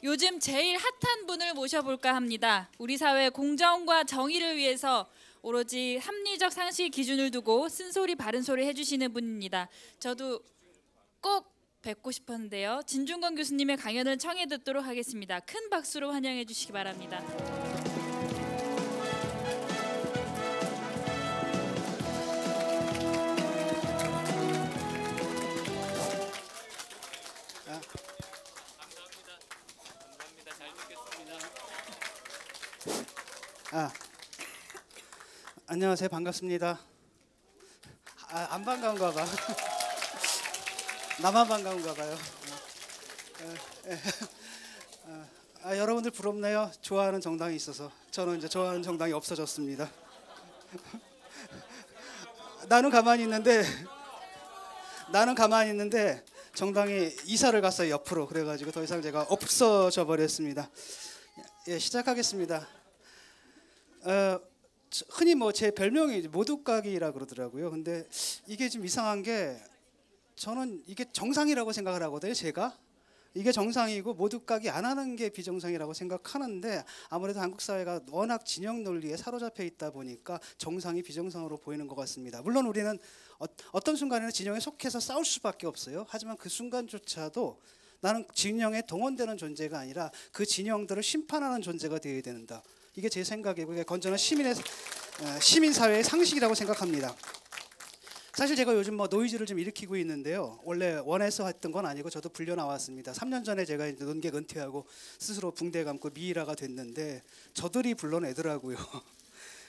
요즘 제일 핫한 분을 모셔볼까 합니다. 우리 사회 공정과 정의를 위해서 오로지 합리적 상식 기준을 두고 쓴소리 바른소리 해주시는 분입니다. 저도 꼭 뵙고 싶었는데요. 진중권 교수님의 강연을 청해 듣도록 하겠습니다. 큰 박수로 환영해 주시기 바랍니다. 안녕하세요. 반갑습니다. 안 반가운가 봐. 나만 반가운가 봐요. 여러분들 부럽네요. 좋아하는 정당이 있어서. 저는 이제 좋아하는 정당이 없어졌습니다. 나는 가만히 있는데 정당이 이사를 갔어요. 옆으로. 그래가지고 더 이상 제가 없어져 버렸습니다. 예, 시작하겠습니다. 흔히 제 별명이 모두까기라 그러더라고요. 근데 이게 좀 이상한 게 저는 이게 정상이라고 생각을 하거든요. 제가 이게 정상이고 모두까기 안 하는 게 비정상이라고 생각하는데 아무래도 한국 사회가 워낙 진영 논리에 사로잡혀 있다 보니까 정상이 비정상으로 보이는 것 같습니다. 물론 우리는 어떤 순간에는 진영에 속해서 싸울 수밖에 없어요. 하지만 그 순간조차도 나는 진영에 동원되는 존재가 아니라 그 진영들을 심판하는 존재가 되어야 된다. 이게 제 생각이고 이게 건전한 시민사회의 상식이라고 생각합니다. 사실 제가 요즘 노이즈를 좀 일으키고 있는데요. 원래 원해서 했던 건 아니고 저도 불려 나왔습니다. 3년 전에 제가 이제 논객 은퇴하고 스스로 붕대 감고 미이라가 됐는데 저들이 불러내더라고요.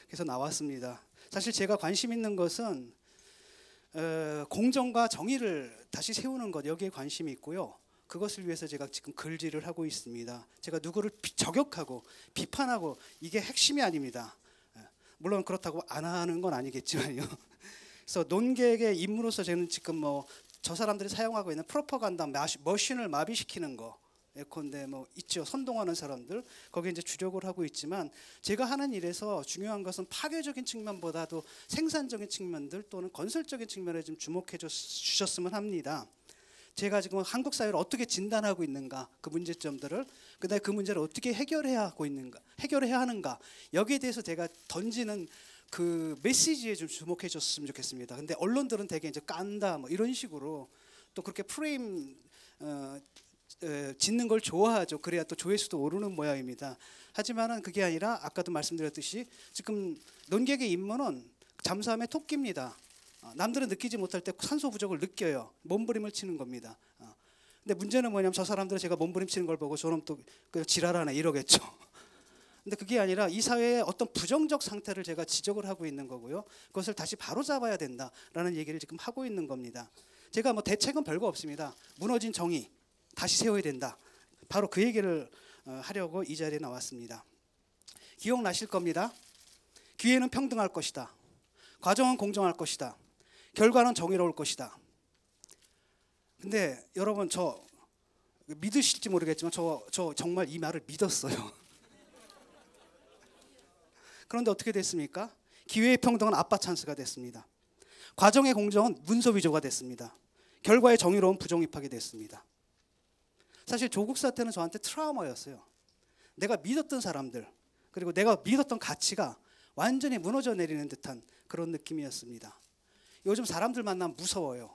그래서 나왔습니다. 사실 제가 관심 있는 것은 공정과 정의를 다시 세우는 것, 여기에 관심이 있고요. 그것을 위해서 제가 지금 글질을 하고 있습니다. 제가 누구를 저격하고 비판하고 이게 핵심이 아닙니다. 물론 그렇다고 안 하는 건 아니겠지만요. 그래서 논객의 임무로서 저는 지금 저 사람들이 사용하고 있는 프로파간다 머신을 마비시키는 거 예컨대 있죠. 선동하는 사람들 거기에 이제 주력을 하고 있지만 제가 하는 일에서 중요한 것은 파괴적인 측면보다도 생산적인 측면들 또는 건설적인 측면에 좀 주목해 주셨으면 합니다. 제가 지금 한국 사회를 어떻게 진단하고 있는가, 그 문제점들을, 그다음에 그 문제를 어떻게 해결해야 하는가, 여기에 대해서 제가 던지는 그 메시지에 좀 주목해 줬으면 좋겠습니다. 근데 언론들은 되게 이제 깐다 이런 식으로 또 그렇게 프레임 짓는 걸 좋아하죠. 그래야 또 조회수도 오르는 모양입니다. 하지만은 그게 아니라 아까도 말씀드렸듯이 지금 논객의 임무는 잠수함의 토끼입니다. 남들은 느끼지 못할 때 산소 부족을 느껴요. 몸부림을 치는 겁니다. 근데 문제는 뭐냐면 저 사람들은 제가 몸부림 치는 걸 보고 저놈 또 지랄하네 이러겠죠. 근데 그게 아니라 이 사회의 어떤 부정적 상태를 제가 지적을 하고 있는 거고요. 그것을 다시 바로잡아야 된다라는 얘기를 지금 하고 있는 겁니다. 제가 대책은 별거 없습니다. 무너진 정의 다시 세워야 된다. 바로 그 얘기를 하려고 이 자리에 나왔습니다. 기억나실 겁니다. 기회는 평등할 것이다. 과정은 공정할 것이다. 결과는 정의로울 것이다. 근데 여러분 저 믿으실지 모르겠지만 저 정말 이 말을 믿었어요. 그런데 어떻게 됐습니까? 기회의 평등은 아빠 찬스가 됐습니다. 과정의 공정은 문서 위조가 됐습니다. 결과의 정의로운 부정입하게 됐습니다. 사실 조국 사태는 저한테 트라우마였어요. 내가 믿었던 사람들 그리고 내가 믿었던 가치가 완전히 무너져 내리는 듯한 그런 느낌이었습니다. 요즘 사람들 만나면 무서워요.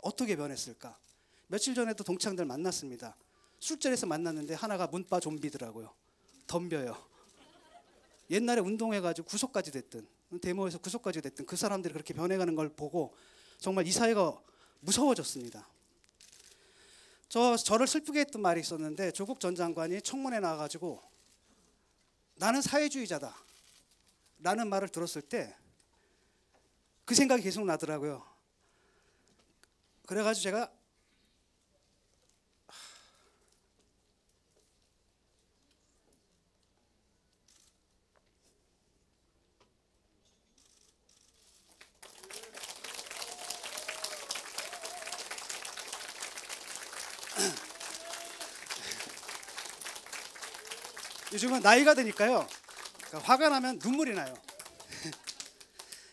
어떻게 변했을까? 며칠 전에도 동창들 만났습니다. 술자리에서 만났는데 하나가 문바 좀비더라고요. 덤벼요. 옛날에 운동해가지고 구속까지 됐든 데모에서 구속까지 됐든 그 사람들이 그렇게 변해가는 걸 보고 정말 이 사회가 무서워졌습니다. 저를 슬프게 했던 말이 있었는데 조국 전 장관이 청문회 나와가지고 나는 사회주의자다 라는 말을 들었을 때 그 생각이 계속 나더라고요. 그래가지고 제가 요즘은 나이가 드니까요. 그러니까 화가 나면 눈물이 나요.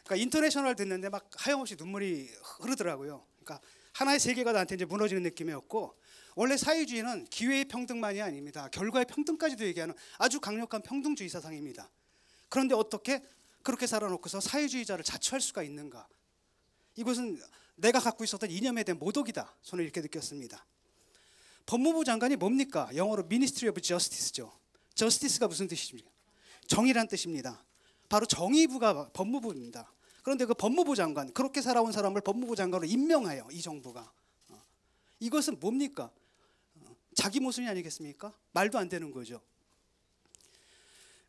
그러니까 인터내셔널 듣는데 막 하염없이 눈물이 흐르더라고요. 그러니까 하나의 세계가 나한테 이제 무너지는 느낌이었고 원래 사회주의는 기회의 평등만이 아닙니다. 결과의 평등까지도 얘기하는 아주 강력한 평등주의 사상입니다. 그런데 어떻게 그렇게 살아놓고서 사회주의자를 자처할 수가 있는가? 이것은 내가 갖고 있었던 이념에 대한 모독이다. 저는 이렇게 느꼈습니다. 법무부 장관이 뭡니까? 영어로 Ministry of Justice죠. Justice가 무슨 뜻입니까? 정의란 뜻입니다. 바로 정의부가 법무부입니다. 그런데 그 법무부 장관, 그렇게 살아온 사람을 법무부 장관으로 임명하여 이 정부가, 이것은 뭡니까? 자기 모순이 아니겠습니까? 말도 안 되는 거죠.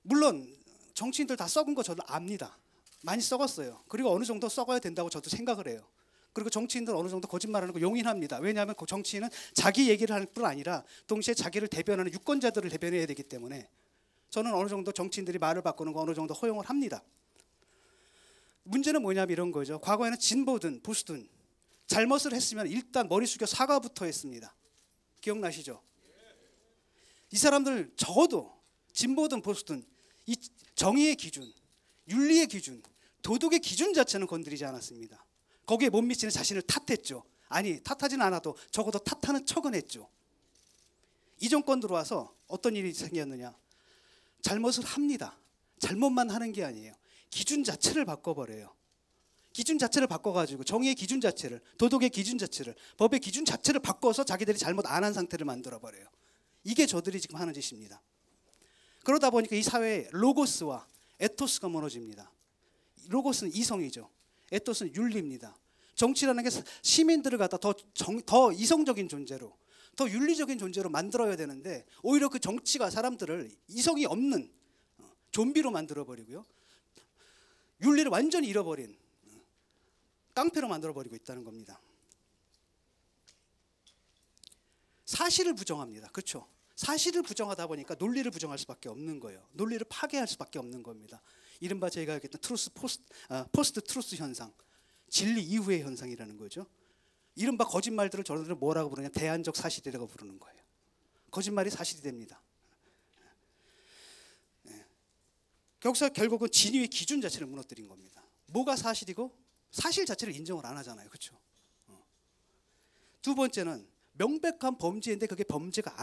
물론 정치인들 다 썩은 거 저도 압니다. 많이 썩었어요. 그리고 어느 정도 썩어야 된다고 저도 생각을 해요. 그리고 정치인들 어느 정도 거짓말하는 거 용인합니다. 왜냐하면 그 정치인은 자기 얘기를 할 뿐 아니라 동시에 자기를 대변하는 유권자들을 대변해야 되기 때문에 저는 어느 정도 정치인들이 말을 바꾸는 거 어느 정도 허용을 합니다. 문제는 뭐냐면 이런 거죠. 과거에는 진보든 보수든 잘못을 했으면 일단 머리 숙여 사과부터 했습니다. 기억나시죠? 이 사람들 적어도 진보든 보수든 이 정의의 기준, 윤리의 기준, 도덕의 기준 자체는 건드리지 않았습니다. 거기에 못 미치는 자신을 탓했죠. 아니, 탓하진 않아도 적어도 탓하는 척은 했죠. 이 정권 들어와서 어떤 일이 생겼느냐? 잘못을 합니다. 잘못만 하는 게 아니에요. 기준 자체를 바꿔버려요. 기준 자체를 바꿔가지고 정의의 기준 자체를, 도덕의 기준 자체를, 법의 기준 자체를 바꿔서 자기들이 잘못 안 한 상태를 만들어버려요. 이게 저들이 지금 하는 짓입니다. 그러다 보니까 이 사회에 로고스와 에토스가 무너집니다. 로고스는 이성이죠. 에토스는 윤리입니다. 정치라는 게 시민들을 갖다 더 이성적인 존재로, 더 윤리적인 존재로 만들어야 되는데 오히려 그 정치가 사람들을 이성이 없는 좀비로 만들어버리고요. 윤리를 완전히 잃어버린 깡패로 만들어버리고 있다는 겁니다. 사실을 부정합니다. 그렇죠? 사실을 부정하다 보니까 논리를 부정할 수밖에 없는 거예요. 논리를 파괴할 수밖에 없는 겁니다. 이른바 제가 얘기했던 포스트 트루스 현상, 진리 이후의 현상이라는 거죠. 이른바 거짓말들을 저들은 뭐라고 부르냐? 대안적 사실이라고 부르는 거예요. 거짓말이 사실이 됩니다. 여기서 결국은 진위의 기준 자체를 무너뜨린 겁니다. 뭐가 사실이고 사실 자체를 인정을 안 하잖아요. 그렇죠? 두 번째는 명백한 범죄인데 그게 범죄가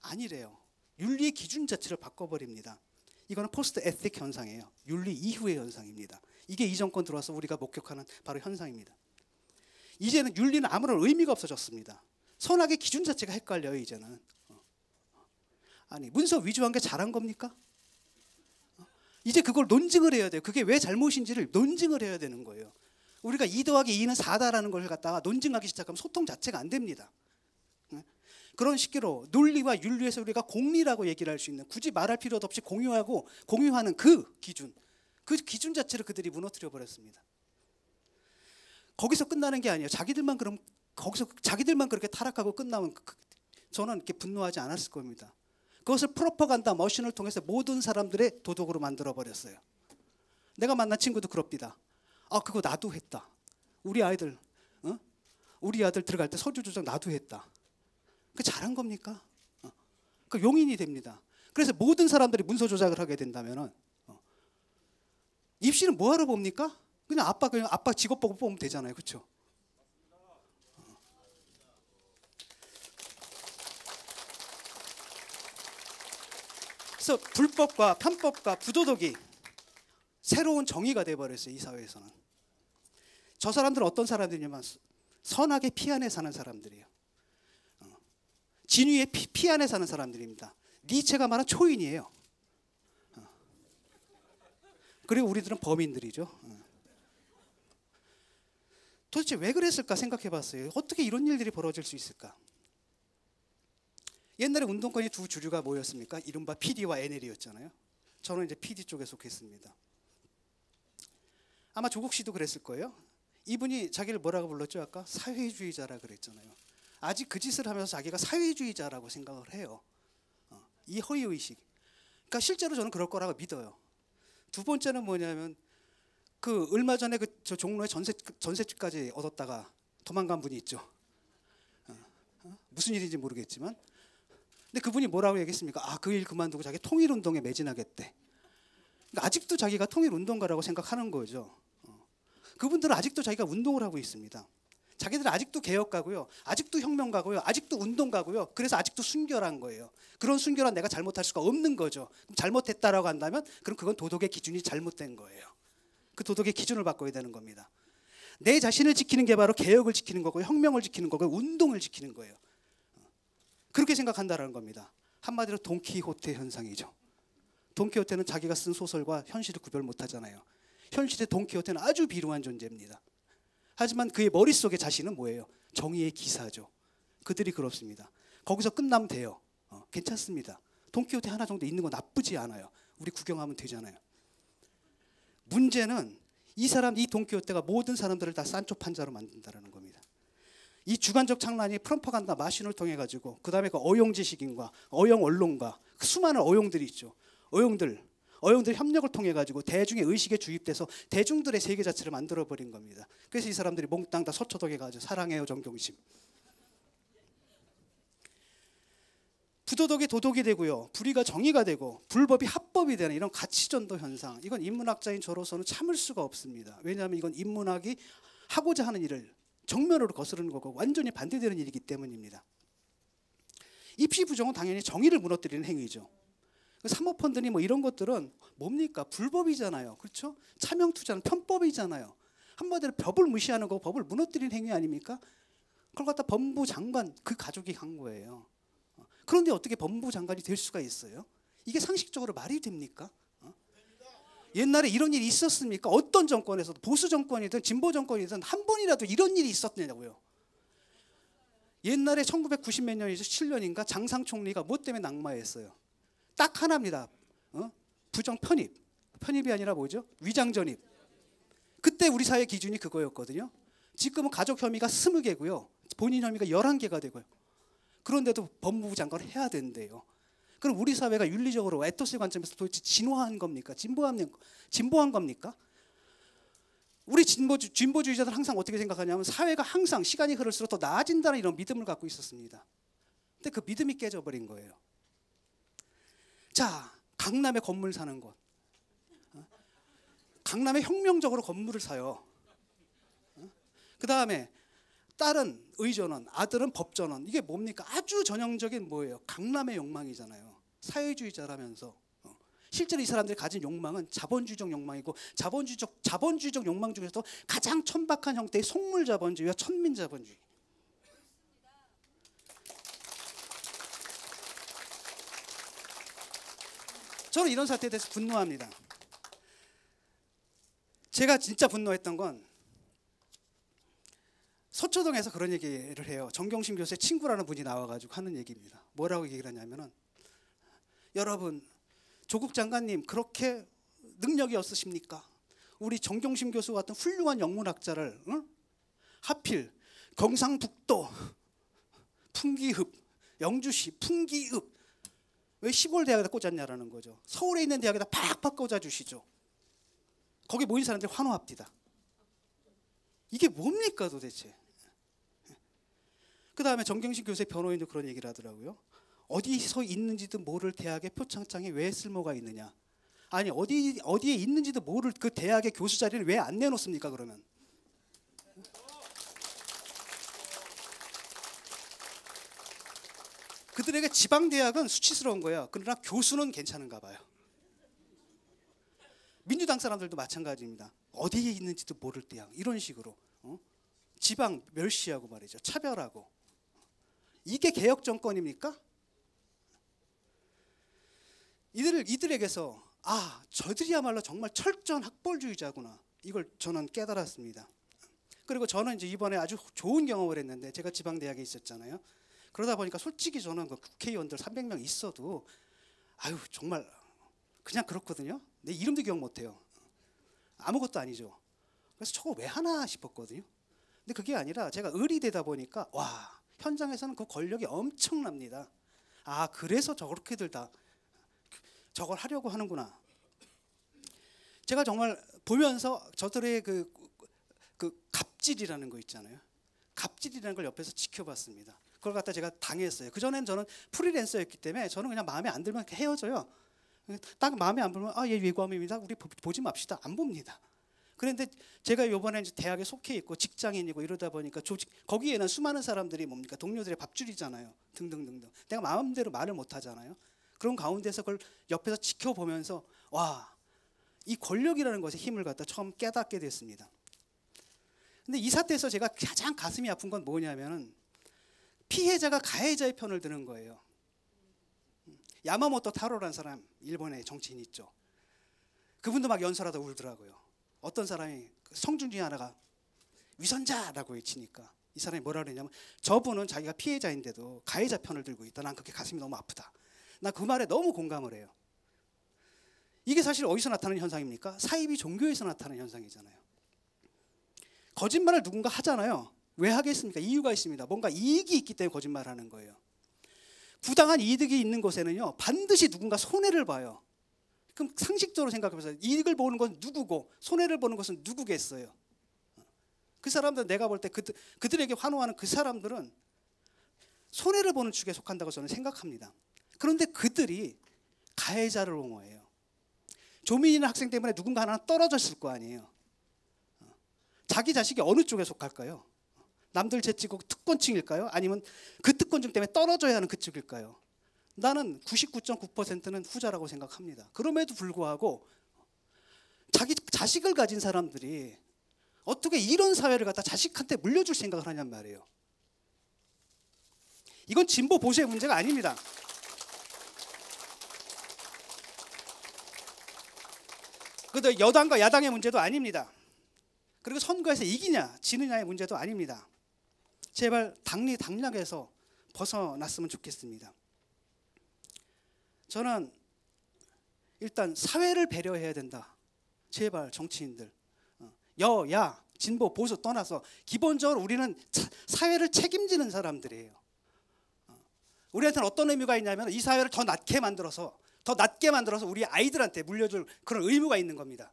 아니래요. 윤리의 기준 자체를 바꿔버립니다. 이거는 포스트 에틱 현상이에요. 윤리 이후의 현상입니다. 이게 이 정권 들어와서 우리가 목격하는 바로 현상입니다. 이제는 윤리는 아무런 의미가 없어졌습니다. 선악의 기준 자체가 헷갈려요. 이제는. 아니, 문서 위조한 게 잘한 겁니까? 이제 그걸 논증을 해야 돼요. 그게 왜 잘못인지를 논증을 해야 되는 거예요. 우리가 2 더하기 2는 4다라는 걸 갖다가 논증하기 시작하면 소통 자체가 안 됩니다. 그런 식으로 논리와 윤리에서 우리가 공리라고 얘기를 할 수 있는, 굳이 말할 필요도 없이 공유하는 그 기준 자체를 그들이 무너뜨려 버렸습니다. 거기서 끝나는 게 아니에요. 자기들만 그렇게 타락하고 끝나면 저는 이렇게 분노하지 않았을 겁니다. 그것을 프로파간다 머신을 통해서 모든 사람들의 도덕으로 만들어 버렸어요. 내가 만난 친구도 그럽니다. 아, 그거 나도 했다. 우리 아들 들어갈 때 서류 조작 나도 했다. 그 잘한 겁니까? 그 용인이 됩니다. 그래서 모든 사람들이 문서 조작을 하게 된다면은 입시는 뭐하러 봅니까? 그냥 아빠 직업 보고 보면 되잖아요. 그렇죠? 그래서 불법과 편법과 부도덕이 새로운 정의가 돼버렸어요. 이 사회에서는. 저 사람들은 어떤 사람들이냐면 선악의 피 안에 사는 사람들이에요. 진위의 피 안에 사는 사람들입니다. 니체가 말한 초인이에요. 그리고 우리들은 범인들이죠. 도대체 왜 그랬을까 생각해봤어요. 어떻게 이런 일들이 벌어질 수 있을까? 옛날에 운동권이 두 주류가 뭐였습니까? 이른바 PD와 NL이었잖아요. 저는 이제 PD 쪽에 속했습니다. 아마 조국 씨도 그랬을 거예요. 이분이 자기를 뭐라고 불렀죠? 아까 사회주의자라 그랬잖아요. 아직 그 짓을 하면서 자기가 사회주의자라고 생각을 해요. 이 허위의식. 그러니까 실제로 저는 그럴 거라고 믿어요. 두 번째는 뭐냐면 그 얼마 전에 저 종로에 전셋집까지 얻었다가 도망간 분이 있죠. 무슨 일인지 모르겠지만, 근데 그분이 뭐라고 얘기했습니까? 아, 그 일 그만두고 자기 통일운동에 매진하겠대. 그러니까 아직도 자기가 통일운동가라고 생각하는 거죠. 그분들은 아직도 자기가 운동을 하고 있습니다. 자기들은 아직도 개혁가고요, 아직도 혁명가고요, 아직도 운동가고요. 그래서 아직도 순결한 거예요. 그런 순결한 내가 잘못할 수가 없는 거죠. 그럼 잘못했다라고 한다면 그럼 그건 도덕의 기준이 잘못된 거예요. 그 도덕의 기준을 바꿔야 되는 겁니다. 내 자신을 지키는 게 바로 개혁을 지키는 거고요, 혁명을 지키는 거고요, 운동을 지키는 거예요. 그렇게 생각한다라는 겁니다. 한마디로 돈키호테 현상이죠. 돈키호테는 자기가 쓴 소설과 현실을 구별 못하잖아요. 현실의 돈키호테는 아주 비루한 존재입니다. 하지만 그의 머릿속의 자신은 뭐예요? 정의의 기사죠. 그들이 그렇습니다. 거기서 끝나면 돼요. 괜찮습니다. 돈키호테 하나 정도 있는 건 나쁘지 않아요. 우리 구경하면 되잖아요. 문제는 이 돈키호테가 모든 사람들을 다 산초 판자로 만든다는 겁니다. 이 주관적 창란이 프로파간다 마신을 통해 가지고 그 다음에 그 어용 지식인과 어용 언론과 그 수많은 어용들이 있죠. 어용들 협력을 통해 가지고 대중의 의식에 주입돼서 대중들의 세계 자체를 만들어 버린 겁니다. 그래서 이 사람들이 몽땅 다 서초동에 가죠. 사랑해요 정경심. 부도덕이 도덕이 되고요, 불의가 정의가 되고 불법이 합법이 되는 이런 가치전도 현상, 이건 인문학자인 저로서는 참을 수가 없습니다. 왜냐하면 이건 인문학이 하고자 하는 일을 정면으로 거스르는 거고 완전히 반대되는 일이기 때문입니다. 입시 부정은 당연히 정의를 무너뜨리는 행위죠. 사모펀드니 뭐 이런 것들은 뭡니까? 불법이잖아요. 그렇죠? 차명 투자는 편법이잖아요. 한마디로 법을 무시하는 거, 법을 무너뜨리는 행위 아닙니까? 그걸 갖다 법무부 장관 그 가족이 한 거예요. 그런데 어떻게 법무부 장관이 될 수가 있어요? 이게 상식적으로 말이 됩니까? 옛날에 이런 일이 있었습니까? 어떤 정권에서도, 보수 정권이든 진보 정권이든 한 번이라도 이런 일이 있었냐고요. 옛날에 1990 몇 년이죠, 7년인가 장상 총리가 뭐 때문에 낙마했어요? 딱 하나입니다. 부정 편입이 아니라 뭐죠? 위장 전입. 그때 우리 사회 기준이 그거였거든요. 지금은 가족 혐의가 20개고요, 본인 혐의가 11개가 되고요. 그런데도 법무부 장관을 해야 된대요. 그럼 우리 사회가 윤리적으로 에토스의 관점에서 도대체 진화한 겁니까? 진보한 겁니까? 우리 진보주의자들은 항상 어떻게 생각하냐면 사회가 항상 시간이 흐를수록 더 나아진다는 이런 믿음을 갖고 있었습니다. 근데 그 믿음이 깨져버린 거예요. 자, 강남에 건물 사는 것. 강남에 혁명적으로 건물을 사요. 그 다음에 딸은 의전원, 아들은 법전원. 이게 뭡니까? 아주 전형적인 뭐예요? 강남의 욕망이잖아요. 사회주의자라면서. 실제로 이 사람들이 가진 욕망은 자본주의적 욕망이고, 자본주의적 욕망 중에서도 가장 천박한 형태의 속물자본주의와 천민자본주의. 저는 이런 사태에 대해서 분노합니다. 제가 진짜 분노했던 건 서초동에서 그런 얘기를 해요. 정경심 교수의 친구라는 분이 나와가지고 하는 얘기입니다. 뭐라고 얘기를 하냐면은, 여러분 조국 장관님 그렇게 능력이 없으십니까? 우리 정경심 교수 같은 훌륭한 영문학자를 하필 경상북도 풍기읍, 영주시 풍기읍 왜 시골 대학에다 꽂았냐라는 거죠. 서울에 있는 대학에다 팍팍 꽂아주시죠. 거기 모인 사람들이 환호합니다. 이게 뭡니까 도대체? 그 다음에 정경심 교수의 변호인도 그런 얘기를 하더라고요. 어디서 있는지도 모를 대학의 표창장에 왜 쓸모가 있느냐. 아니 어디에 있는지도 모를 그 대학의 교수 자리를 왜 안 내놓습니까 그러면? 그들에게 지방대학은 수치스러운 거예요. 그러나 교수는 괜찮은가 봐요. 민주당 사람들도 마찬가지입니다. 어디에 있는지도 모를 대학 이런 식으로 지방 멸시하고 말이죠. 차별하고. 이게 개혁 정권입니까? 이들에게서 저들이야말로 정말 철저한 학벌주의자구나. 이걸 저는 깨달았습니다. 그리고 저는 이제 이번에 아주 좋은 경험을 했는데, 제가 지방대학에 있었잖아요. 그러다 보니까 솔직히 저는 그 국회의원들 300명 있어도 정말 그냥 그렇거든요. 내 이름도 기억 못해요. 아무것도 아니죠. 그래서 저거 왜 하나 싶었거든요. 근데 그게 아니라 제가 의리되다 보니까 현장에서는 그 권력이 엄청납니다. 그래서 저렇게들 다 저걸 하려고 하는구나. 제가 정말 보면서 저들의 그 갑질이라는 거 있잖아요. 갑질이라는 걸 옆에서 지켜봤습니다. 그걸 갖다 제가 당했어요. 그전엔 저는 프리랜서였기 때문에 저는 그냥 마음에 안 들면 헤어져요. 딱 마음에 안 들면 얘 위고함입니다. 우리 보지 맙시다. 안 봅니다. 그런데 제가 이번에 이제 대학에 속해 있고 직장인이고 이러다 보니까 조직 거기에는 수많은 사람들이 뭡니까 동료들의 밥줄이잖아요. 등등등등. 내가 마음대로 말을 못 하잖아요. 그런 가운데서 그걸 옆에서 지켜보면서 와, 이 권력이라는 것에 힘을 갖다 처음 깨닫게 됐습니다. 근데 이 사태에서 제가 가장 가슴이 아픈 건 뭐냐면은 피해자가 가해자의 편을 드는 거예요. 야마모토 타로라는 사람, 일본의 정치인 있죠. 그분도 막 연설하다 울더라고요. 어떤 사람이 성중 중에 하나가 위선자라고 외치니까 이 사람이 뭐라 그랬냐면 저분은 자기가 피해자인데도 가해자 편을 들고 있다. 난 그게 가슴이 너무 아프다. 나 그 말에 너무 공감을 해요. 이게 사실 어디서 나타나는 현상입니까? 사이비 종교에서 나타나는 현상이잖아요. 거짓말을 누군가 하잖아요. 왜 하겠습니까? 이유가 있습니다. 뭔가 이익이 있기 때문에 거짓말하는 거예요. 부당한 이득이 있는 곳에는요 반드시 누군가 손해를 봐요. 그럼 상식적으로 생각해보세요. 이익을 보는 건 누구고 손해를 보는 것은 누구겠어요? 그 사람들 내가 볼 때 그들에게 환호하는 그 사람들은 손해를 보는 축에 속한다고 저는 생각합니다. 그런데 그들이 가해자를 옹호해요. 조민이나 학생 때문에 누군가 하나 떨어졌을 거 아니에요. 자기 자식이 어느 쪽에 속할까요? 남들 제치고 특권층일까요? 아니면 그 특권층 때문에 떨어져야 하는 그쪽일까요? 나는 99.9%는 후자라고 생각합니다. 그럼에도 불구하고 자기 자식을 가진 사람들이 어떻게 이런 사회를 갖다 자식한테 물려줄 생각을 하냔 말이에요. 이건 진보 보수의 문제가 아닙니다. 그것도 여당과 야당의 문제도 아닙니다. 그리고 선거에서 이기냐 지느냐의 문제도 아닙니다. 제발 당락에서 벗어났으면 좋겠습니다. 저는 일단 사회를 배려해야 된다. 제발 정치인들 여야 진보 보수 떠나서 기본적으로 우리는 사회를 책임지는 사람들이에요. 우리한테는 어떤 의무가 있냐면 이 사회를 더 낮게 만들어서 우리 아이들한테 물려줄 그런 의무가 있는 겁니다.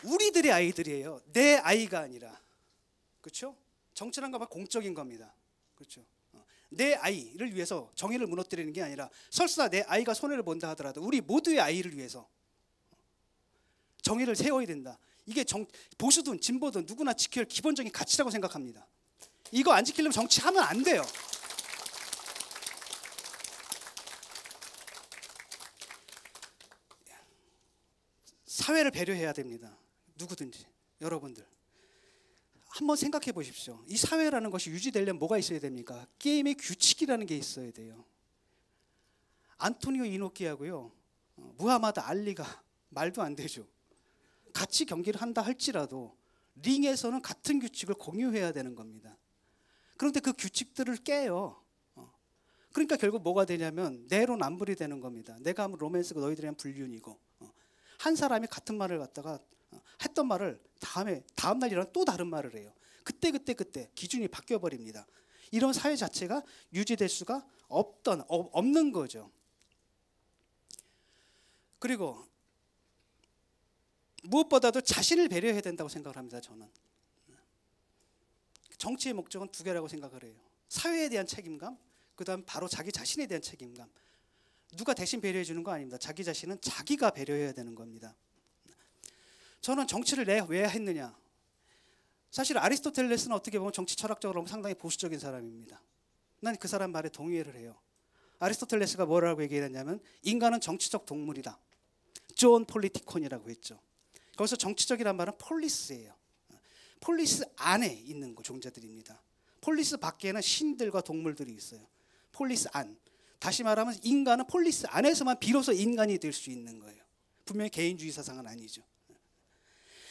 우리들의 아이들이에요. 내 아이가 아니라. 그렇죠? 정치란 건 공적인 겁니다. 그렇죠? 내 아이를 위해서 정의를 무너뜨리는 게 아니라 설사 내 아이가 손해를 본다 하더라도 우리 모두의 아이를 위해서 정의를 세워야 된다. 이게 보수든 진보든 누구나 지켜야 할 기본적인 가치라고 생각합니다. 이거 안 지키려면 정치하면 안 돼요. 사회를 배려해야 됩니다. 누구든지 여러분들 한번 생각해 보십시오. 이 사회라는 것이 유지되려면 뭐가 있어야 됩니까? 게임의 규칙이라는 게 있어야 돼요. 안토니오 이노키하고요 무하마드 알리가 말도 안 되죠. 같이 경기를 한다 할지라도 링에서는 같은 규칙을 공유해야 되는 겁니다. 그런데 그 규칙들을 깨요. 그러니까 결국 뭐가 되냐면 내로남불이 되는 겁니다. 내가 하면 로맨스고 너희들이 하면 불륜이고 한 사람이 같은 말을 갖다가 했던 말을 다음 날 일어나면 또 다른 말을 해요. 그때 기준이 바뀌어 버립니다. 이런 사회 자체가 유지될 수가 없는 거죠. 그리고 무엇보다도 자신을 배려해야 된다고 생각을 합니다. 저는 정치의 목적은 두 개라고 생각을 해요. 사회에 대한 책임감, 그다음 바로 자기 자신에 대한 책임감. 누가 대신 배려해 주는 거 아닙니다. 자기 자신은 자기가 배려해야 되는 겁니다. 저는 정치를 왜 했느냐. 사실 아리스토텔레스는 어떻게 보면 정치 철학적으로 보면 상당히 보수적인 사람입니다. 난 그 사람 말에 동의를 해요. 아리스토텔레스가 뭐라고 얘기했냐면 인간은 정치적 동물이다. 존 폴리티콘이라고 했죠. 거기서 정치적이란 말은 폴리스예요. 폴리스 안에 있는 존재들입니다. 폴리스 밖에는 신들과 동물들이 있어요. 폴리스 안. 다시 말하면 인간은 폴리스 안에서만 비로소 인간이 될 수 있는 거예요. 분명히 개인주의 사상은 아니죠.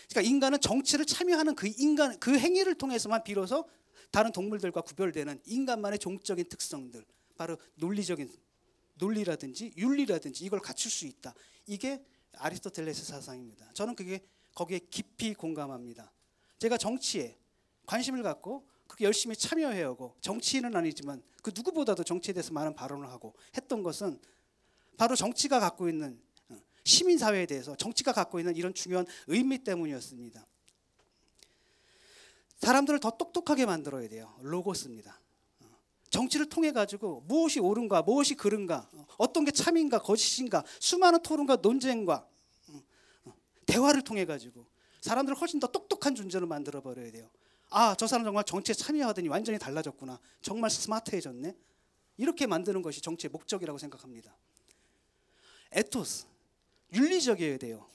그러니까 인간은 정치를 참여하는 그 행위를 통해서만 비로소 다른 동물들과 구별되는 인간만의 종적인 특성들, 바로 논리라든지 윤리라든지 이걸 갖출 수 있다. 이게 아리스토텔레스 사상입니다. 저는 거기에 깊이 공감합니다. 제가 정치에 관심을 갖고 그렇게 열심히 참여해오고 정치인은 아니지만 그 누구보다도 정치에 대해서 많은 발언을 하고 했던 것은 바로 정치가 갖고 있는 시민사회에 대해서 정치가 갖고 있는 이런 중요한 의미 때문이었습니다. 사람들을 더 똑똑하게 만들어야 돼요. 로고스입니다. 정치를 통해 가지고 무엇이 옳은가, 무엇이 그른가, 어떤 게 참인가, 거짓인가, 수많은 토론과 논쟁과 대화를 통해 가지고 사람들을 훨씬 더 똑똑한 존재로 만들어 버려야 돼요. 아, 저 사람 정말 정치에 참여하더니 완전히 달라졌구나. 정말 스마트해졌네. 이렇게 만드는 것이 정치의 목적이라고 생각합니다. 에토스, 윤리적이어야 돼요.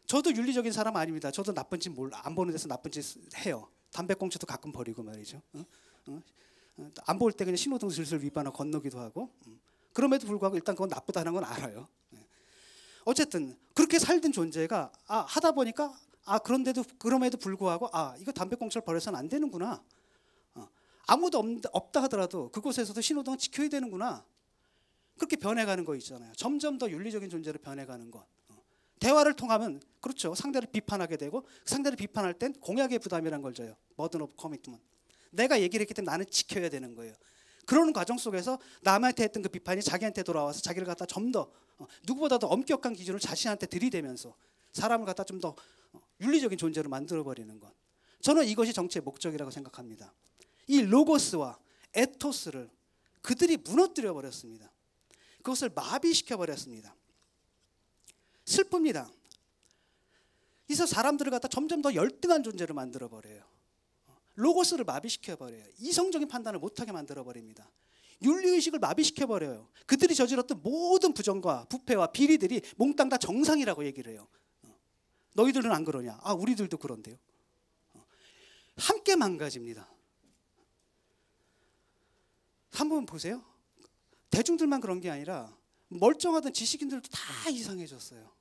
저도 윤리적인 사람 아닙니다. 저도 나쁜 짓 안 보는 데서 나쁜 짓 해요. 담배꽁초도 가끔 버리고 말이죠. 안 볼 때 그냥 신호등 슬슬 위반하고 건너기도 하고. 그럼에도 불구하고 일단 그건 나쁘다는 건 알아요. 어쨌든 그렇게 살던 존재가 하다 보니까 그런데도 그럼에도 불구하고 이거 담배꽁초를 버려서는 안 되는구나. 아무도 없다 하더라도 그곳에서도 신호등을 지켜야 되는구나. 그렇게 변해가는 거 있잖아요. 점점 더 윤리적인 존재로 변해가는 것. 대화를 통하면 그렇죠. 상대를 비판하게 되고 상대를 비판할 땐 공약의 부담이란 걸 져요. burden of commitment. 내가 얘기를 했기 때문에 나는 지켜야 되는 거예요. 그러는 과정 속에서 남한테 했던 그 비판이 자기한테 돌아와서 자기를 갖다 좀 더 누구보다도 엄격한 기준을 자신한테 들이대면서 사람을 갖다 좀 더 윤리적인 존재로 만들어버리는 것. 저는 이것이 정치의 목적이라고 생각합니다. 이 로고스와 에토스를 그들이 무너뜨려 버렸습니다. 그것을 마비시켜 버렸습니다. 슬픕니다. 그래서 사람들을 갖다 점점 더 열등한 존재로 만들어 버려요. 로고스를 마비시켜 버려요. 이성적인 판단을 못하게 만들어 버립니다. 윤리의식을 마비시켜 버려요. 그들이 저질렀던 모든 부정과 부패와 비리들이 몽땅 다 정상이라고 얘기를 해요. 너희들은 안 그러냐? 우리들도 그런데요. 함께 망가집니다. 한번 보세요. 대중들만 그런 게 아니라 멀쩡하던 지식인들도 다 이상해졌어요.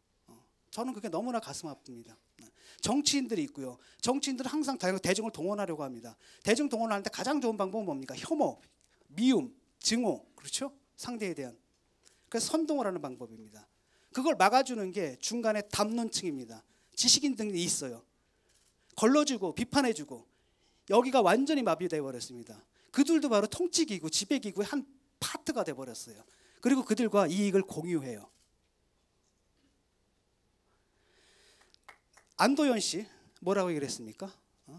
저는 그게 너무나 가슴 아픕니다. 정치인들이 있고요. 정치인들은 항상 대중을 동원하려고 합니다. 대중 동원할 때 가장 좋은 방법은 뭡니까? 혐오, 미움, 증오, 그렇죠? 상대에 대한. 그래서 선동을 하는 방법입니다. 그걸 막아주는 게 중간에 담론층입니다. 지식인 등이 있어요. 걸러주고 비판해주고 여기가 완전히 마비되어 버렸습니다. 그들도 바로 통치기구, 지배기구의 한 파트가 돼버렸어요. 그리고 그들과 이익을 공유해요. 안도현 씨 뭐라고 얘기를 했습니까?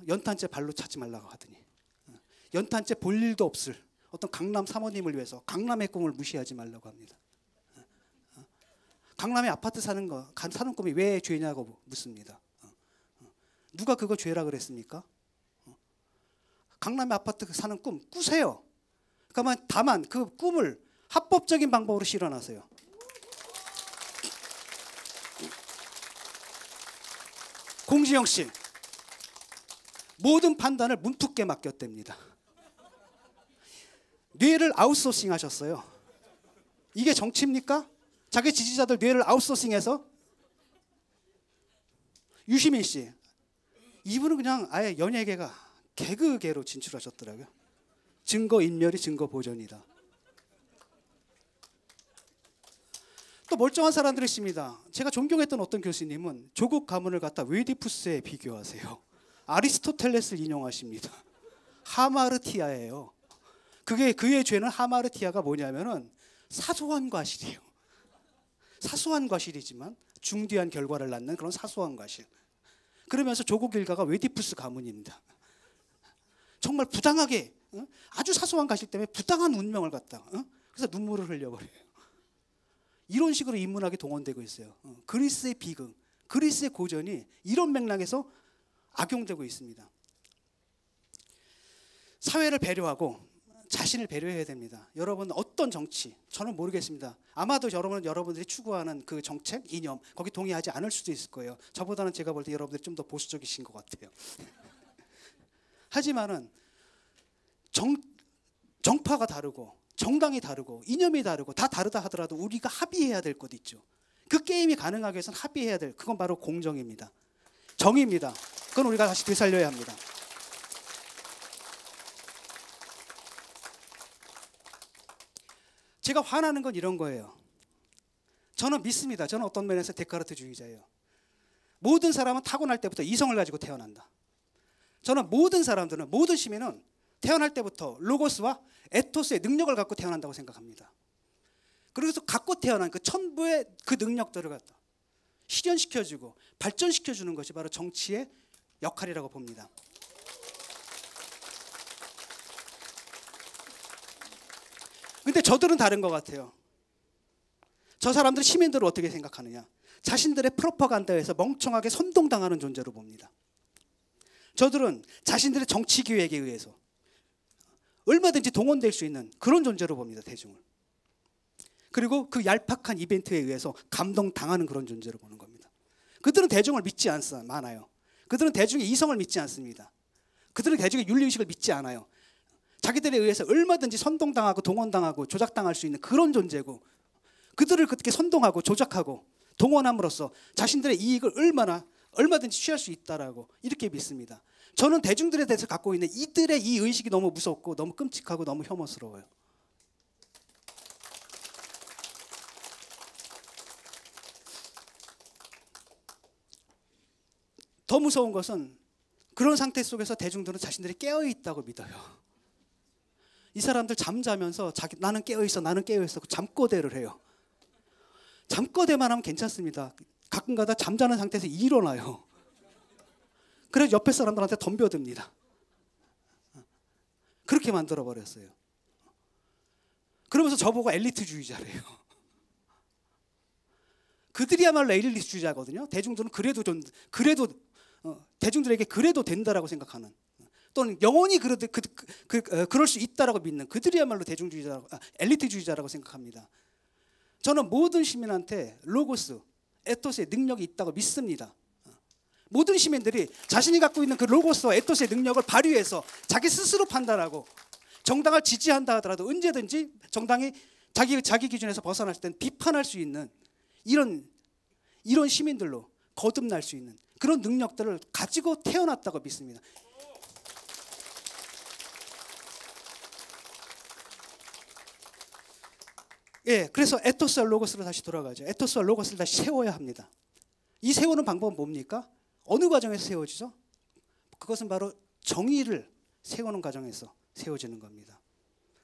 연탄재 발로 차지 말라고 하더니 연탄재 볼 일도 없을 어떤 강남 사모님을 위해서 강남의 꿈을 무시하지 말라고 합니다. 강남에 아파트 사는 꿈이 왜 죄냐고 묻습니다. 누가 그거 죄라 그랬습니까? 강남에 아파트 사는 꿈 꾸세요. 다만 그 꿈을 합법적인 방법으로 실현하세요. 공지영 씨, 모든 판단을 문프께 맡겼답니다. 뇌를 아웃소싱 하셨어요. 이게 정치입니까? 자기 지지자들 뇌를 아웃소싱해서? 유시민 씨, 이분은 그냥 아예 연예계가 개그계로 진출하셨더라고요. 증거인멸이 증거보전이다. 또 멀쩡한 사람들이 있습니다. 제가 존경했던 어떤 교수님은 조국 가문을 갖다 웨디푸스에 비교하세요. 아리스토텔레스를 인용하십니다. 하마르티아예요. 그의 죄는 하마르티아가 뭐냐면은 사소한 과실이에요. 사소한 과실이지만 중대한 결과를 낳는 그런 사소한 과실. 그러면서 조국 일가가 웨디푸스 가문입니다. 정말 부당하게 아주 사소한 과실 때문에 부당한 운명을 갖다 그래서 눈물을 흘려버려요. 이런 식으로 인문학이 동원되고 있어요. 그리스의 비극, 그리스의 고전이 이런 맥락에서 악용되고 있습니다. 사회를 배려하고 자신을 배려해야 됩니다. 여러분 어떤 정치, 저는 모르겠습니다. 아마도 여러분들이 추구하는 그 정책, 이념 거기 동의하지 않을 수도 있을 거예요. 저보다는 제가 볼 때 여러분들이 좀 더 보수적이신 것 같아요. 하지만은 정파가 다르고 정당이 다르고 이념이 다르고 다 다르다 하더라도 우리가 합의해야 될 것 있죠. 그 게임이 가능하기 위해서는 합의해야 될 그건 바로 공정입니다. 정의입니다. 그건 우리가 다시 되살려야 합니다. 제가 화나는 건 이런 거예요. 저는 믿습니다. 저는 어떤 면에서 데카르트주의자예요. 모든 사람은 타고날 때부터 이성을 가지고 태어난다. 저는 모든 사람들은, 모든 시민은 태어날 때부터 로고스와 에토스의 능력을 갖고 태어난다고 생각합니다. 그래서 갖고 태어난 그 천부의 그 능력들을 갖다 실현시켜주고 발전시켜주는 것이 바로 정치의 역할이라고 봅니다. 근데 저들은 다른 것 같아요. 저 사람들 시민들을 어떻게 생각하느냐? 자신들의 프로파간다에서 멍청하게 선동당하는 존재로 봅니다. 저들은 자신들의 정치 기획에 의해서 얼마든지 동원될 수 있는 그런 존재로 봅니다. 대중을. 그리고 그 얄팍한 이벤트에 의해서 감동당하는 그런 존재로 보는 겁니다. 그들은 대중을 믿지 않아요. 그들은 대중의 이성을 믿지 않습니다. 그들은 대중의 윤리의식을 믿지 않아요. 자기들에 의해서 얼마든지 선동당하고 동원당하고 조작당할 수 있는 그런 존재고, 그들을 그렇게 선동하고 조작하고 동원함으로써 자신들의 이익을 얼마든지 취할 수 있다라고 이렇게 믿습니다. 저는 대중들에 대해서 갖고 있는 이들의 이 의식이 너무 무섭고 너무 끔찍하고 너무 혐오스러워요. 더 무서운 것은 그런 상태 속에서 대중들은 자신들이 깨어있다고 믿어요. 이 사람들 잠자면서 나는 깨어있어 나는 깨어있어 잠꼬대를 해요. 잠꼬대만 하면 괜찮습니다. 가끔가다 잠자는 상태에서 일어나요. 그래서 옆에 사람들한테 덤벼듭니다. 그렇게 만들어버렸어요. 그러면서 저보고 엘리트주의자래요. 그들이야말로 엘리트주의자거든요. 대중들은 대중들에게 그래도 된다라고 생각하는, 또는 영원히 그럴 수 있다라고 믿는 그들이야말로 엘리트주의자라고 생각합니다. 저는 모든 시민한테 로고스, 에토스의 능력이 있다고 믿습니다. 모든 시민들이 자신이 갖고 있는 그 로고스와 에토스의 능력을 발휘해서 자기 스스로 판단하고 정당을 지지한다 하더라도 언제든지 정당이 자기 기준에서 벗어날 땐 비판할 수 있는 이런 시민들로 거듭날 수 있는 그런 능력들을 가지고 태어났다고 믿습니다. 예, 그래서 에토스와 로고스로 다시 돌아가죠. 에토스와 로고스를 다시 세워야 합니다. 이 세우는 방법은 뭡니까? 어느 과정에서 세워지죠? 그것은 바로 정의를 세우는 과정에서 세워지는 겁니다.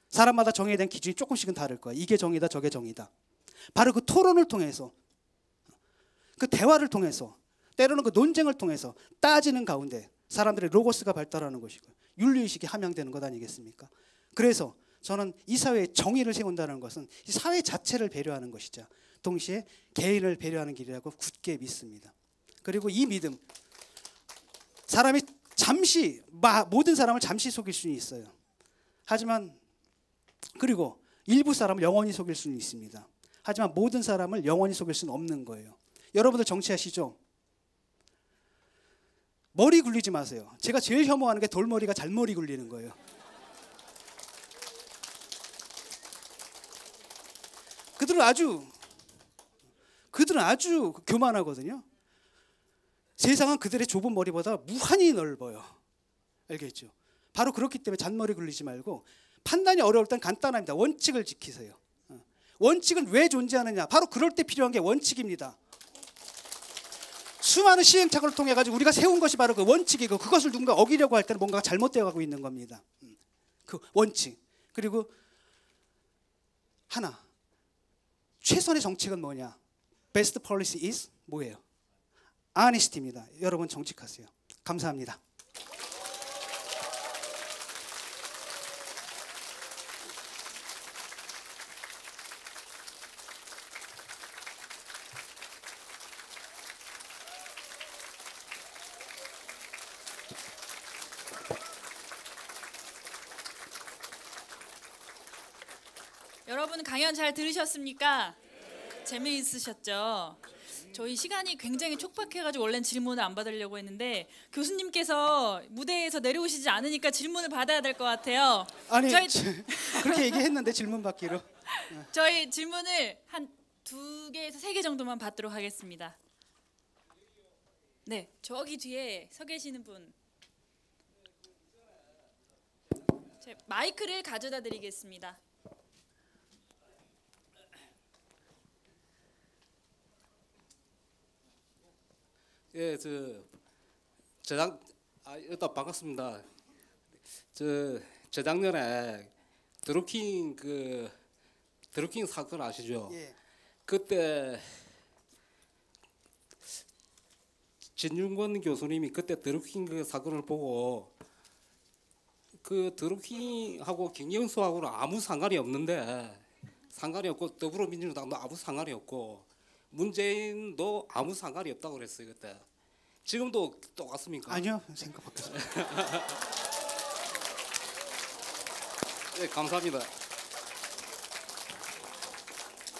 사람마다 정의에 대한 기준이 조금씩은 다를 거예요. 이게 정의다 저게 정의다. 바로 그 토론을 통해서, 그 대화를 통해서, 때로는 그 논쟁을 통해서 따지는 가운데 사람들의 로고스가 발달하는 것이고 윤리의식이 함양되는 것 아니겠습니까? 그래서 저는 이 사회의 정의를 세운다는 것은 이 사회 자체를 배려하는 것이자 동시에 개인을 배려하는 길이라고 굳게 믿습니다. 그리고 이 믿음, 사람이 모든 사람을 잠시 속일 수는 있어요. 하지만 그리고 일부 사람을 영원히 속일 수는 있습니다. 하지만 모든 사람을 영원히 속일 수는 없는 거예요. 여러분들 정치하시죠? 머리 굴리지 마세요. 제가 제일 혐오하는 게 돌머리가 잘머리 굴리는 거예요. 그들은 아주 교만하거든요. 세상은 그들의 좁은 머리보다 무한히 넓어요. 알겠죠? 바로 그렇기 때문에 잔머리 굴리지 말고 판단이 어려울 땐 간단합니다. 원칙을 지키세요. 원칙은 왜 존재하느냐? 바로 그럴 때 필요한 게 원칙입니다. 수많은 시행착오를 통해 가지고 우리가 세운 것이 바로 그 원칙이고, 그것을 누군가 어기려고 할 때는 뭔가가 잘못되어 가고 있는 겁니다. 그 원칙. 그리고 하나, 최선의 정책은 뭐냐? Best policy is 뭐예요? honesty입니다. 여러분 정직하세요. 감사합니다. 여러분 강연 잘 들으셨습니까? 재미있으셨죠? 저희 시간이 굉장히 촉박해가지고 원래는 질문을 안 받으려고 했는데 교수님께서 무대에서 내려오시지 않으니까 질문을 받아야 될 것 같아요. 아니 그렇게 얘기했는데 질문 받기로. 저희 질문을 한 2개에서 3개 정도만 받도록 하겠습니다. 네, 저기 뒤에 서 계시는 분. 마이크를 가져다 드리겠습니다. 예, 일단 반갑습니다. 재작년에 드루킹 사건 아시죠? 예. 그때 진중권 교수님이 그때 드루킹 그 사건을 보고 그 드루킹하고 김경수하고는 아무 상관이 없는데 상관이 없고 더불어민주당도 아무 상관이 없고 문재인도 아무 상관이 없다고 그랬어요 그때. 지금도 똑같습니까? 아니요, 생각 바뀌었습니다. 네, 감사합니다.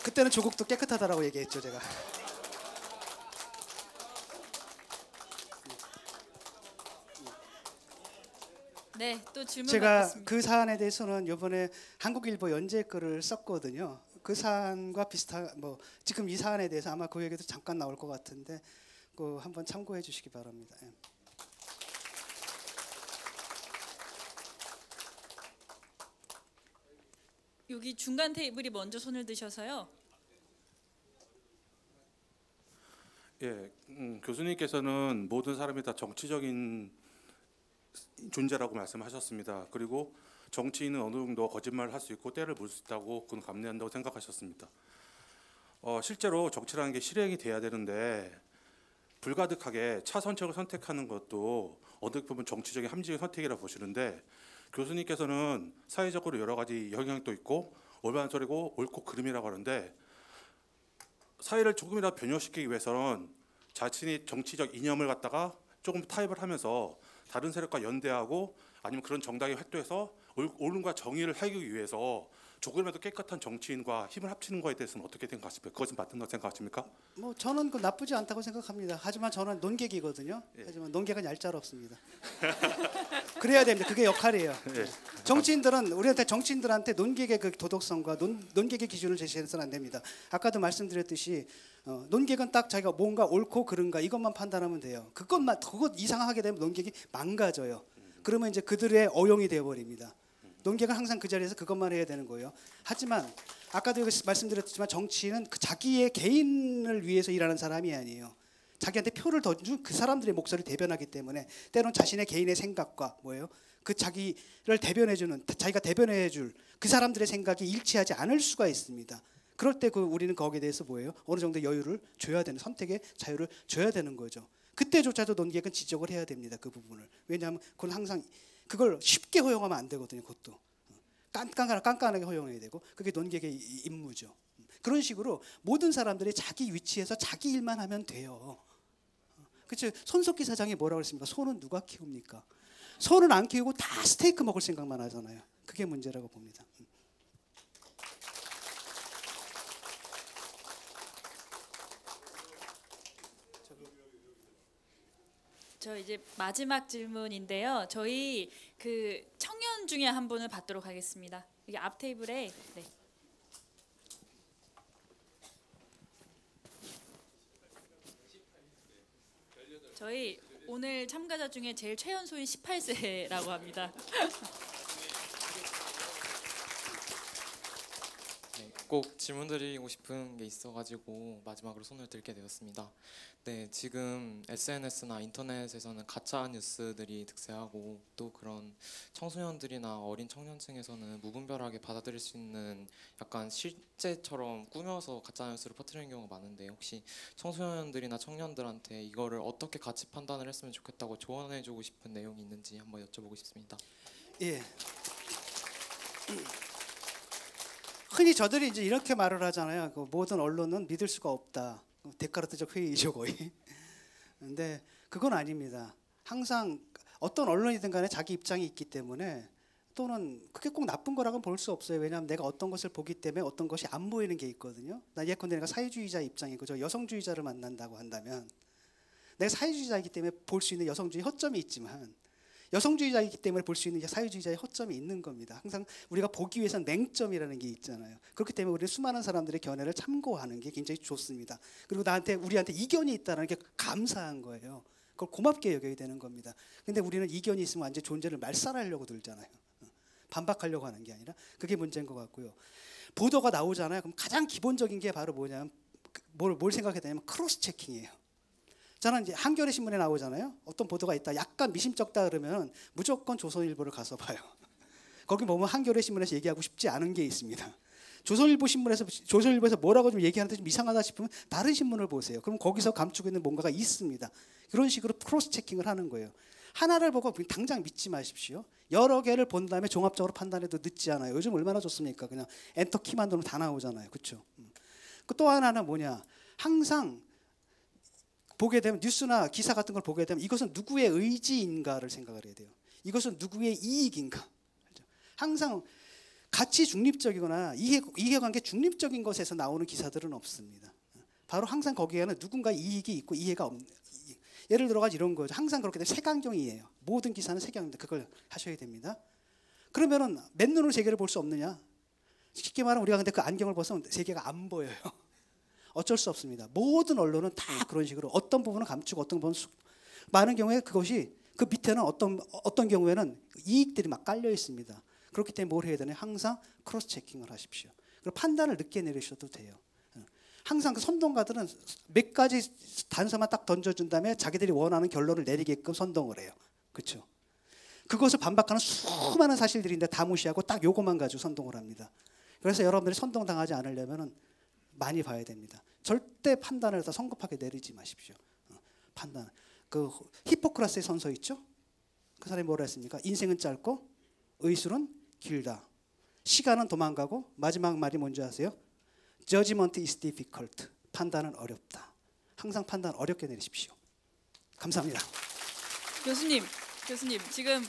그때는 조국도 깨끗하다라고 얘기했죠, 제가. 네, 또 질문 제가 받겠습니다. 그 사안에 대해서는 이번에 한국일보 연재 글을 썼거든요. 그 사안과 비슷한 뭐 지금 이 사안에 대해서 아마 그 얘기도 잠깐 나올 것 같은데 그 한번 참고해 주시기 바랍니다. 예. 여기 중간 테이블이 먼저 손을 드셔서요. 예, 교수님께서는 모든 사람이 다 정치적인 존재라고 말씀하셨습니다. 그리고 정치인은 어느 정도 거짓말을 할 수 있고 때를 물 수 있다고 그건 감내한다고 생각하셨습니다. 실제로 정치라는 게 실행이 돼야 되는데 불가득하게 차선책을 선택하는 것도 어떻게 보면 정치적인 함정의 선택이라고 보시는데 교수님께서는 사회적으로 여러 가지 영향도 있고 올바른 소리고 옳고 그름이라고 하는데 사회를 조금이라도 변형시키기 위해서는 자신이 정치적 이념을 갖다가 조금 타협을 하면서 다른 세력과 연대하고 아니면 그런 정당에 활동해서 옳음과 정의를 하기 위해서 조금이라도 깨끗한 정치인과 힘을 합치는 것에 대해서는 어떻게 생각하십니까? 그것은 맞다고 생각하십니까? 뭐 저는 그 나쁘지 않다고 생각합니다. 하지만 저는 논객이거든요. 하지만 논객은 얄짤없습니다. 그래야 됩니다. 그게 역할이에요. 정치인들은 우리한테 정치인들한테 논객의 그 도덕성과 논객의 기준을 제시해서는 안 됩니다. 아까도 말씀드렸듯이 논객은 딱 자기가 뭔가 옳고 그른가 이것만 판단하면 돼요. 그것 이상하게 되면 논객이 망가져요. 그러면 이제 그들의 어용이 되어버립니다. 논객은 항상 그 자리에서 그것만 해야 되는 거예요. 하지만 아까도 여기 말씀드렸지만 정치인은 그 자기의 개인을 위해서 일하는 사람이 아니에요. 자기한테 표를 더 준 그 사람들의 목소리를 대변하기 때문에 때론 자신의 개인의 생각과 뭐예요? 그 자기를 대변해주는 자기가 대변해줄 그 사람들의 생각이 일치하지 않을 수가 있습니다. 그럴 때 우리는 거기에 대해서 뭐예요? 어느 정도 여유를 줘야 되는 선택의 자유를 줘야 되는 거죠. 그때조차도 논객은 지적을 해야 됩니다. 그 부분을. 왜냐하면 그건 항상 그걸 쉽게 허용하면 안 되거든요. 그것도 깐깐하게 허용해야 되고 그게 논객의 임무죠. 그런 식으로 모든 사람들이 자기 위치에서 자기 일만 하면 돼요. 그렇죠? 손석희 사장이 뭐라고 그랬습니까? 소는 누가 키웁니까? 소는 안 키우고 다 스테이크 먹을 생각만 하잖아요. 그게 문제라고 봅니다. 저 이제 마지막 질문인데요. 저희 그 청년 중에 한 분을 받도록 하겠습니다. 여기 앞 테이블에 네. 저희 오늘 참가자 중에 제일 최연소인 18세라고 합니다. 네, 꼭 질문드리고 싶은 게 있어가지고 마지막으로 손을 들게 되었습니다. 네, 지금 SNS나 인터넷에서는 가짜 뉴스들이 득세하고 또 그런 청소년들이나 어린 청년층에서는 무분별하게 받아들일 수 있는 약간 실제처럼 꾸며서 가짜 뉴스를 퍼뜨리는 경우가 많은데 혹시 청소년들이나 청년들한테 이거를 어떻게 가치 판단을 했으면 좋겠다고 조언해주고 싶은 내용이 있는지 한번 여쭤보고 싶습니다. 예. 흔히 저들이 이제 이렇게 말을 하잖아요. 그 모든 언론은 믿을 수가 없다. 데카르트적 회의죠 거의. 근데 그건 아닙니다. 항상 어떤 언론이든 간에 자기 입장이 있기 때문에 또는 그게 꼭 나쁜 거라고는 볼 수 없어요. 왜냐하면 내가 어떤 것을 보기 때문에 어떤 것이 안 보이는 게 있거든요. 예컨대 내가 사회주의자 입장이고 저 여성주의자를 만난다고 한다면 내가 사회주의자이기 때문에 볼 수 있는 여성주의 허점이 있지만 여성주의자이기 때문에 볼 수 있는 사회주의자의 허점이 있는 겁니다. 항상 우리가 보기 위해서는 맹점이라는 게 있잖아요. 그렇기 때문에 우리는 수많은 사람들의 견해를 참고하는 게 굉장히 좋습니다. 그리고 우리한테 이견이 있다는 게 감사한 거예요. 그걸 고맙게 여겨야 되는 겁니다. 근데 우리는 이견이 있으면 완전 존재를 말살하려고 들잖아요. 반박하려고 하는 게 아니라 그게 문제인 것 같고요. 보도가 나오잖아요. 그럼 가장 기본적인 게 바로 뭐냐면 뭘 생각해야 되냐면 크로스 체킹이에요. 저는 이제 한겨레 신문에 나오잖아요. 어떤 보도가 있다. 약간 미심쩍다 그러면 무조건 조선일보를 가서 봐요. 거기 보면 한겨레 신문에서 얘기하고 싶지 않은 게 있습니다. 조선일보에서 뭐라고 좀 얘기하는데 좀 이상하다 싶으면 다른 신문을 보세요. 그럼 거기서 감추고 있는 뭔가가 있습니다. 그런 식으로 크로스 체킹을 하는 거예요. 하나를 보고 당장 믿지 마십시오. 여러 개를 본 다음에 종합적으로 판단해도 늦지 않아요. 요즘 얼마나 좋습니까? 그냥 엔터 키만 누르면 다 나오잖아요. 그렇죠? 또 하나는 뭐냐? 항상 보게 되면 뉴스나 기사 같은 걸 보게 되면 이것은 누구의 의지인가를 생각을 해야 돼요. 이것은 누구의 이익인가? 항상 가치 중립적이거나 이해관계 중립적인 것에서 나오는 기사들은 없습니다. 바로 항상 거기에는 누군가 이익이 있고 이해가 없는. 예를 들어가지고 이런 거죠. 항상 그렇게 되면 색안경이에요. 모든 기사는 색안경입니다. 그걸 하셔야 됩니다. 그러면은 맨눈으로 세계를 볼 수 없느냐? 쉽게 말하면 우리가 근데 그 안경을 벗으면 세계가 안 보여요. 어쩔 수 없습니다. 모든 언론은 다 그런 식으로 어떤 부분은 감추고 어떤 부분은 많은 경우에 그것이 그 밑에는 어떤 경우에는 이익들이 막 깔려 있습니다. 그렇기 때문에 뭘 해야 되냐? 항상 크로스 체킹을 하십시오. 그리고 판단을 늦게 내리셔도 돼요. 항상 그 선동가들은 몇 가지 단서만 딱 던져준 다음에 자기들이 원하는 결론을 내리게끔 선동을 해요. 그렇죠? 그것을 반박하는 수많은 사실들인데 다 무시하고 딱 요것만 가지고 선동을 합니다. 그래서 여러분들이 선동당하지 않으려면 많이 봐야 됩니다. 절대 판단을 다 성급하게 내리지 마십시오. 판단. 그 히포크라스의 선서 있죠? 그 사람이 뭐라 했습니까? 인생은 짧고 의술은 길다. 시간은 도망가고 마지막 말이 뭔지 아세요? Judgment is difficult. 판단은 어렵다. 항상 판단 어렵게 내리십시오. 감사합니다. 교수님 지금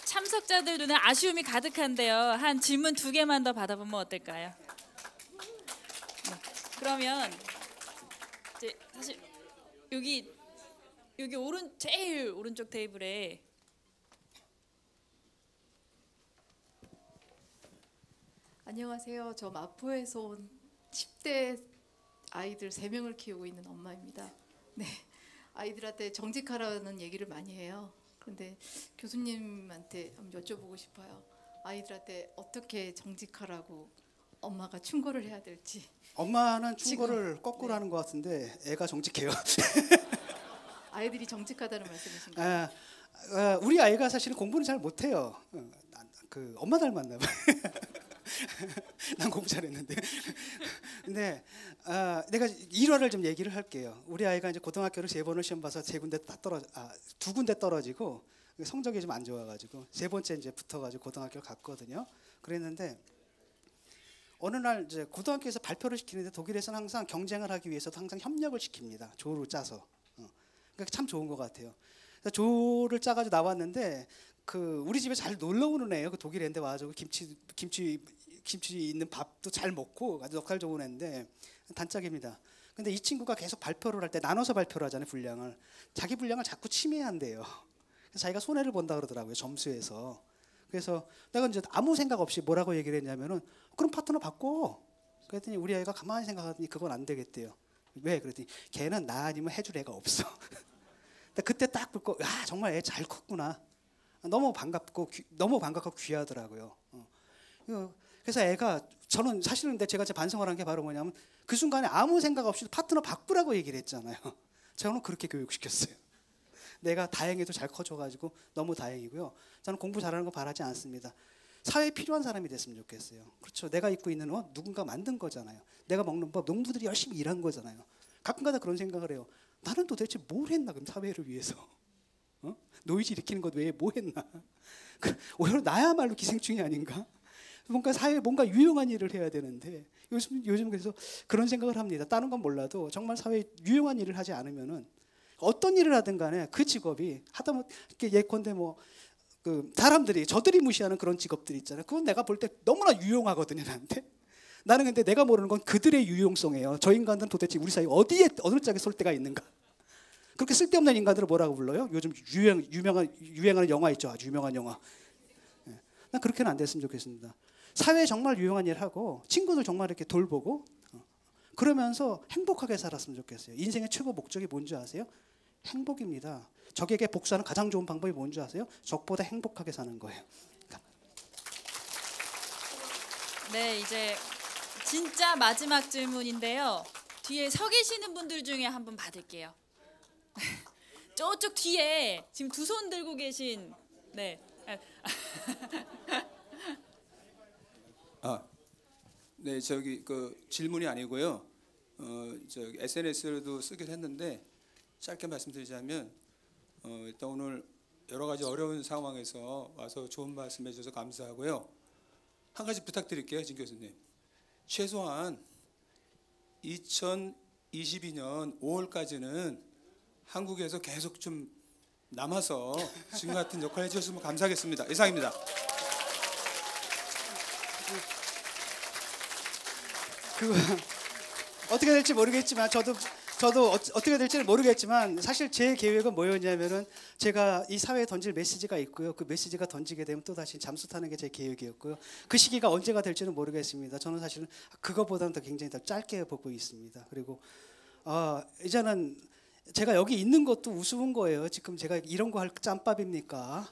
참석자들 눈에 아쉬움이 가득한데요. 한 질문 2개만 더 받아보면 어떨까요? 네. 그러면 이제 사실 여기 제일 오른쪽 테이블에 안녕하세요. 저 마포에서 온 10대 아이들 3명을 키우고 있는 엄마입니다. 네, 아이들한테 정직하라는 얘기를 많이 해요. 그런데 교수님한테 한번 여쭤보고 싶어요. 아이들한테 어떻게 정직하라고 엄마가 충고를 해야 될지. 엄마는 충고를 거꾸로 하는 것 같은데 애가 정직해요. 아이들이 정직하다는 말씀이신가요? 우리 아이가 사실은 공부는 잘 못해요. 그 엄마 닮았나 봐요. 난 공부 잘했는데. 근데 내가 일화를 좀 얘기를 할게요. 우리 아이가 이제 고등학교를 3번을 시험 봐서 2군데 다 2군데 떨어지고 성적이 좀 안 좋아가지고 3번째 이제 붙어가지고 고등학교를 갔거든요. 그랬는데 어느 날 이제 고등학교에서 발표를 시키는데 독일에서는 항상 경쟁을 하기 위해서도 항상 협력을 시킵니다. 조를 짜서. 그러니까 참 좋은 것 같아요. 그래서 조를 짜가지고 나왔는데 그 우리 집에 잘 놀러 오는 애예요. 그 독일인데 와가지고 김치 있는 밥도 잘 먹고 아주 넉살 좋은 애인데 단짝입니다. 근데 이 친구가 계속 발표를 할 때 나눠서 발표를 하잖아요. 분량을. 자기 분량을 자꾸 침해한대요. 그래서 자기가 손해를 본다 그러더라고요. 점수에서. 그래서 내가 이제 아무 생각 없이 뭐라고 얘기를 했냐면은 그럼 파트너 바꿔. 그랬더니 우리 아이가 가만히 생각하더니 그건 안 되겠대요. 왜? 그랬더니 걔는 나 아니면 해줄 애가 없어. 근데 그때 딱 듣고 야 정말 애 잘 컸구나. 너무 반갑고 귀하더라고요. 그래서 애가 저는 사실은 근데 제가 반성을 한 게 바로 뭐냐면 그 순간에 아무 생각 없이 파트너 바꾸라고 얘기를 했잖아요. 저는 그렇게 교육시켰어요. 내가 다행히도 잘 커져가지고 너무 다행이고요. 저는 공부 잘하는 거 바라지 않습니다. 사회에 필요한 사람이 됐으면 좋겠어요. 그렇죠. 내가 입고 있는 옷 누군가 만든 거잖아요. 내가 먹는 법 농부들이 열심히 일한 거잖아요. 가끔가다 그런 생각을 해요. 나는 도대체 뭘 했나 그럼 사회를 위해서. 노이즈 일으키는 것 외에 뭐 했나. 오히려 나야말로 기생충이 아닌가. 뭔가 사회에 뭔가 유용한 일을 해야 되는데 요즘 그래서 그런 생각을 합니다. 다른 건 몰라도 정말 사회에 유용한 일을 하지 않으면은 어떤 일을 하든 간에 그 직업이 하다못해 예컨대 그 사람들이 저들이 무시하는 그런 직업들이 있잖아요. 그건 내가 볼 때 너무나 유용하거든요, 나한테. 나는 근데 내가 모르는 건 그들의 유용성이에요. 저 인간들은 도대체 우리 사회 어디에 어느 짝에 설 데가 있는가? 그렇게 쓸데없는 인간들을 뭐라고 불러요? 요즘 유행하는 영화 있죠, 아주 유명한 영화. 난 그렇게는 안 됐으면 좋겠습니다. 사회에 정말 유용한 일 하고 친구들 정말 이렇게 돌보고 그러면서 행복하게 살았으면 좋겠어요. 인생의 최고 목적이 뭔지 아세요? 행복입니다. 적에게 복수하는 가장 좋은 방법이 뭔지 아세요? 적보다 행복하게 사는 거예요. 네, 이제 진짜 마지막 질문인데요. 뒤에 서 계시는 분들 중에 한 분 받을게요. 저쪽 뒤에 지금 2손 들고 계신 네. 네, 저기 그 질문이 아니고요. 저기 SNS로도 쓰기도 했는데 짧게 말씀드리자면 일단 오늘 여러 가지 어려운 상황에서 와서 좋은 말씀 해주셔서 감사하고요. 한 가지 부탁드릴게요, 진 교수님. 최소한 2022년 5월까지는 한국에서 계속 좀 남아서 지금 같은 역할 해주셨으면 감사하겠습니다. 이상입니다. 그 어떻게 될지 모르겠지만 저도 어떻게 될지는 모르겠지만 사실 제 계획은 뭐였냐면은 제가 이 사회에 던질 메시지가 있고요. 그 메시지가 던지게 되면 또 다시 잠수 타는 게 제 계획이었고요. 그 시기가 언제가 될지는 모르겠습니다. 저는 사실은 그거보다는 더 굉장히 더 짧게 보고 있습니다. 그리고 이제는 제가 여기 있는 것도 우스운 거예요. 지금 제가 이런 거 할 짬밥입니까?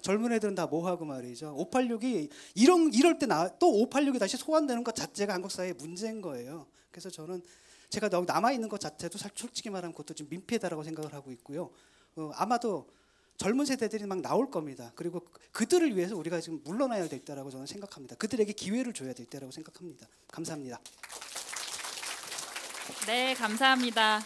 젊은 애들은 다 뭐하고 말이죠. 586이 이럴 때 또 586이 다시 소환되는 것 자체가 한국 사회의 문제인 거예요. 그래서 저는 제가 여기 남아 있는 것 자체도 솔직히 말하면 그것도 좀 민폐다라고 생각을 하고 있고요. 아마도 젊은 세대들이 막 나올 겁니다. 그리고 그들을 위해서 우리가 지금 물러나야 될 때라고 저는 생각합니다. 그들에게 기회를 줘야 될 때라고 생각합니다. 감사합니다. 네, 감사합니다.